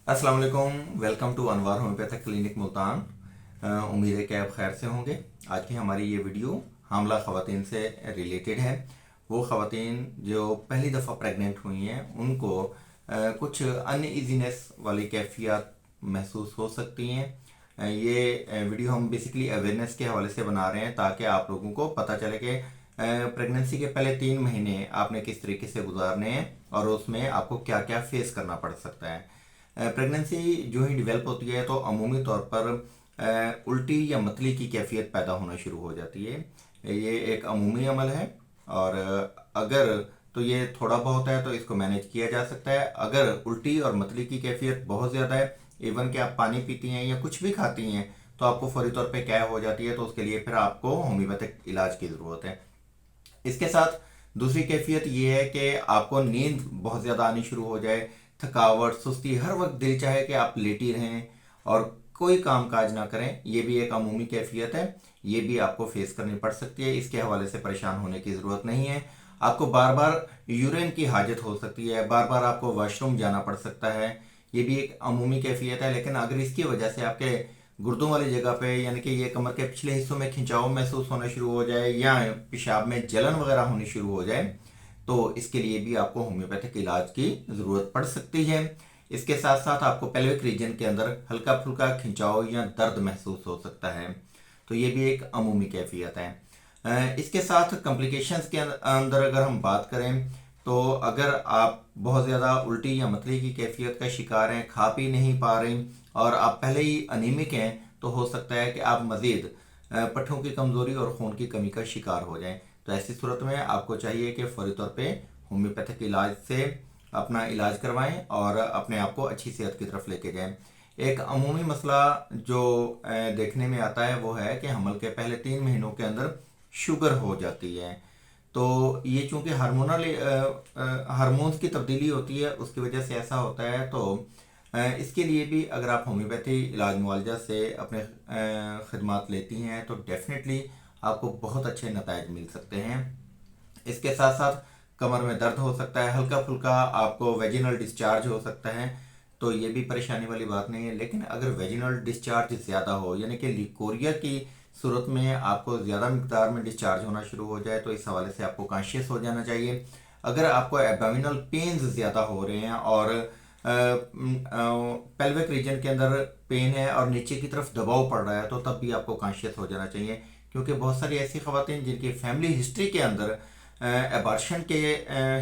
अस्सलाम वालेकुम। Welcome to Anwar homeopathic clinic Multan. उम्मीद है कि आप खैर से होंगे। आज की हमारी ये वीडियो हामला ख़वातीन से रिलेटेड है। वो ख़वातीन जो पहली दफ़ा प्रेग्नेंट हुई हैं उनको कुछ अनईजीनेस वाली कैफियत महसूस हो सकती हैं। ये वीडियो हम बेसिकली अवेयरनेस के हवाले से बना रहे हैं ताकि आप लोगों को पता चले कि प्रेगनेंसी के पहले 3 महीने आपने किस तरीके से गुजारने हैं और उसमें आपको क्या क्या फेस करना पड़ सकता है। प्रेगनेंसी जो ही डेवलप होती है तो अमूमी तौर पर उल्टी या मतली की कैफियत पैदा होना शुरू हो जाती है। ये एक अमूमी अमल है और अगर तो ये थोड़ा बहुत है तो इसको मैनेज किया जा सकता है। अगर उल्टी और मतली की कैफियत बहुत ज़्यादा है, इवन कि आप पानी पीती हैं या कुछ भी खाती हैं, तो आपको फौरी तौर पे क्या हो जाती है, तो उसके लिए फिर आपको होम्योपैथिक इलाज की ज़रूरत है। इसके साथ दूसरी कैफियत ये है कि आपको नींद बहुत ज़्यादा आनी शुरू हो जाए, थकावट, सुस्ती, हर वक्त दिल चाहे कि आप लेटी रहें और कोई काम काज ना करें। ये भी एक अमूमी कैफियत है, ये भी आपको फेस करनी पड़ सकती है। इसके हवाले से परेशान होने की ज़रूरत नहीं है। आपको बार बार यूरिन की हाजत हो सकती है, बार बार आपको वॉशरूम जाना पड़ सकता है। ये भी एक अमूमी कैफियत है। लेकिन अगर इसकी वजह से आपके गुर्दों वाली जगह पे यानी कि ये कमर के पिछले हिस्सों में खिंचाव महसूस होना शुरू हो जाए या पेशाब में जलन वगैरह होनी शुरू हो जाए, तो इसके लिए भी आपको होम्योपैथिक इलाज की ज़रूरत पड़ सकती है। इसके साथ साथ आपको पेल्विक रीजन के अंदर हल्का फुल्का खिंचाव या दर्द महसूस हो सकता है, तो ये भी एक अमूमी कैफियत है। इसके साथ कॉम्प्लिकेशंस के अंदर अगर हम बात करें तो अगर आप बहुत ज़्यादा उल्टी या मतली की कैफियत का शिकार हैं, खा पी नहीं पा रही और आप पहले ही अनीमिक हैं, तो हो सकता है कि आप मज़ीद पट्ठों की कमज़ोरी और खून की कमी का शिकार हो जाएं। तो ऐसी सूरत में आपको चाहिए कि फौरी तौर पे होम्योपैथिक इलाज से अपना इलाज करवाएं और अपने आप को अच्छी सेहत की तरफ लेके जाएं। एक अमूमी मसला जो देखने में आता है वो है कि हमल के पहले 3 महीनों के अंदर शुगर हो जाती है। तो ये चूंकि हार्मोन्स की तब्दीली होती है, उसकी वजह से ऐसा होता है। तो इसके लिए भी अगर आप होम्योपैथी इलाज मुआवजा से अपने खदमात लेती हैं तो डेफिनेटली आपको बहुत अच्छे नताइज मिल सकते हैं। इसके साथ साथ कमर में दर्द हो सकता है, हल्का फुल्का आपको वेजिनल डिस्चार्ज हो सकता है, तो ये भी परेशानी वाली बात नहीं है। लेकिन अगर वेजिनल डिस्चार्ज ज़्यादा हो यानी कि लिकोरिया की सूरत में आपको ज़्यादा मिकदार में डिस्चार्ज होना शुरू हो जाए, तो इस हवाले से आपको कॉन्शियस हो जाना चाहिए। अगर आपको एब्डोमिनल पेन्स ज़्यादा हो रहे हैं और पेल्विक रीजन के अंदर पेन है और नीचे की तरफ दबाव पड़ रहा है, तो तब भी आपको कॉन्शियस हो जाना चाहिए। क्योंकि बहुत सारी ऐसी ख़वातीन जिनकी फैमिली हिस्ट्री के अंदर एबार्शन के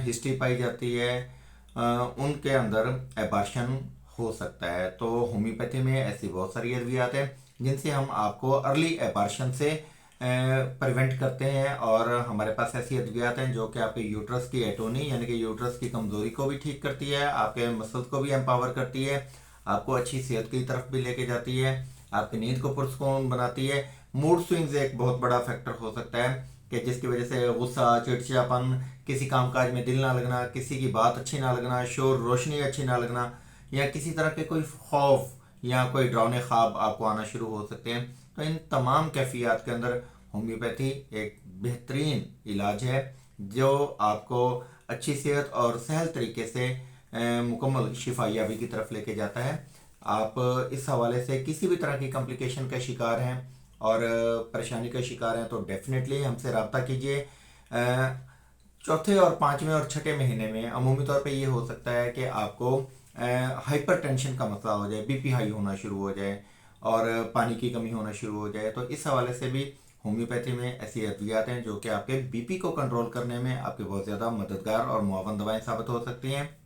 हिस्ट्री पाई जाती है, उनके अंदर एबार्शन हो सकता है। तो होम्योपैथी में ऐसी बहुत सारी अद्वियात हैं जिनसे हम आपको अर्ली एबार्शन से प्रिवेंट करते हैं। और हमारे पास ऐसी अद्वियात हैं जो कि आपके यूट्रस की एटोनी यानी कि यूट्रस की कमज़ोरी को भी ठीक करती है, आपके मसल्स को भी एम्पावर करती है, आपको अच्छी सेहत की तरफ भी लेके जाती है, आपकी नींद को पुरसकून बनाती है। मूड स्विंग्स एक बहुत बड़ा फैक्टर हो सकता है कि जिसकी वजह से गुस्सा, चिड़चिड़ापन, किसी कामकाज में दिल ना लगना, किसी की बात अच्छी ना लगना, शोर रोशनी अच्छी ना लगना, या किसी तरह के कोई खौफ या कोई डरावने ख्वाब आपको आना शुरू हो सकते हैं। तो इन तमाम कैफियत के अंदर होम्योपैथी एक बेहतरीन इलाज है जो आपको अच्छी सेहत और सहल तरीके से मुकम्मल शिफायाबी की तरफ लेके जाता है। आप इस हवाले से किसी भी तरह की कॉम्प्लिकेशन का शिकार हैं और परेशानी का शिकार हैं तो डेफिनेटली हमसे रब्ता कीजिए। चौथे और पाँचवें और छठे महीने में अमूमी तौर पे ये हो सकता है कि आपको हाइपर टेंशन का मसला हो जाए, बीपी हाई होना शुरू हो जाए और पानी की कमी होना शुरू हो जाए। तो इस हवाले से भी होम्योपैथी में ऐसी अद्वियात हैं जो कि आपके बीपी को कंट्रोल करने में आपके बहुत ज़्यादा मददगार और मुआवन दवाएं साबित हो सकती हैं।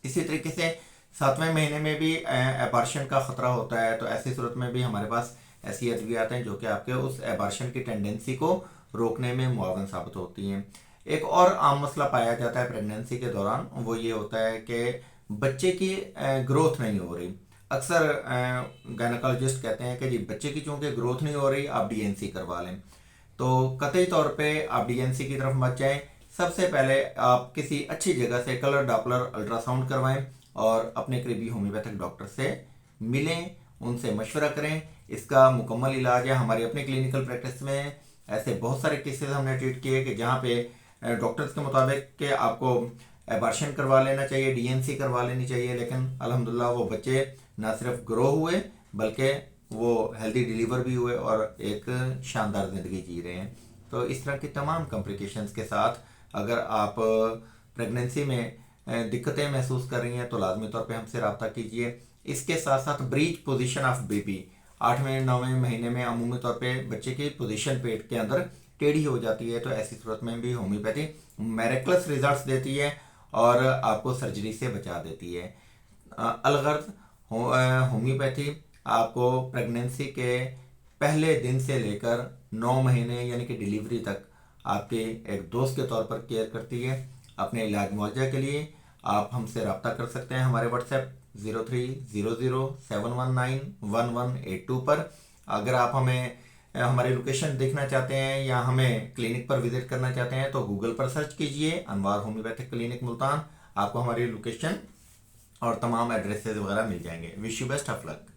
इसी तरीके से 7वें महीने में भी एबार्शन का ख़तरा होता है, तो ऐसी सूरत में भी हमारे पास ऐसी अद्वियात हैं जो कि आपके उस एबार्शन की टेंडेंसी को रोकने में मुआवन साबित होती हैं। एक और आम मसला पाया जाता है प्रेगनेंसी के दौरान, वो ये होता है कि बच्चे की ग्रोथ नहीं हो रही। अक्सर गायनोकोलॉजिस्ट कहते हैं कि जी बच्चे की चूंकि ग्रोथ नहीं हो रही, आप डीएनसी करवा लें। तो कतई तौर पे आप डीएनसी की तरफ मत जाएं। सबसे पहले आप किसी अच्छी जगह से कलर डॉपलर अल्ट्रासाउंड करवाएं और अपने करीबी होम्योपैथिक डॉक्टर से मिलें, उनसे मशवरा करें। इसका मुकम्मल इलाज है। हमारी अपनी क्लिनिकल प्रैक्टिस में ऐसे बहुत सारे केसेस हमने ट्रीट किए कि जहाँ पे डॉक्टर्स के मुताबिक कि आपको ایبارشن کروا لینا چاہیے, DNC کروا لینی چاہیے, لیکن الحمدللہ وہ بچے نہ صرف گرو ہوئے بلکہ وہ ہیلدی ڈیلیور بھی ہوئے اور ایک شاندار زندگی جی رہے ہیں. تو اس طرح کی تمام کمپلیکیشنز کے ساتھ اگر آپ پریگننسی میں دقتیں محسوس کر رہی ہیں تو لازمی طور پہ ہم سے رابطہ کیجیے. اس کے ساتھ ساتھ بریچ پوزیشن آف بیبی, 8ویں 9ویں مہینے میں عمومی طور پہ بچے کی پوزیشن پیٹ کے اندر ٹیڑھی ہو جاتی ہے, تو ایسی صورت میں بھی ہومیوپیتھی میریکلس ریزلٹس دیتی ہے اور آپ کو سرجری سے بچا دیتی ہے. الغرض ہومیوپیتھی آپ کو پریگننسی کے پہلے دن سے لے کر 9 مہینے یعنی کہ ڈیلیوری تک آپ کے ایک دوست کے طور پر کیئر کرتی ہے. اپنے علاج معالجہ کے لیے آپ ہم سے رابطہ کر سکتے ہیں ہمارے واٹس ایپ 0300719182 پر. اگر آپ ہماری لوکیشن دیکھنا چاہتے ہیں یا ہمیں کلینک پر وزٹ کرنا چاہتے ہیں تو گوگل پر سرچ کیجئے انوار ہومیوپیتھک کلینک ملتان, آپ کو ہماری لوکیشن اور تمام ایڈریسز وغیرہ مل جائیں گے. Wish you best of look.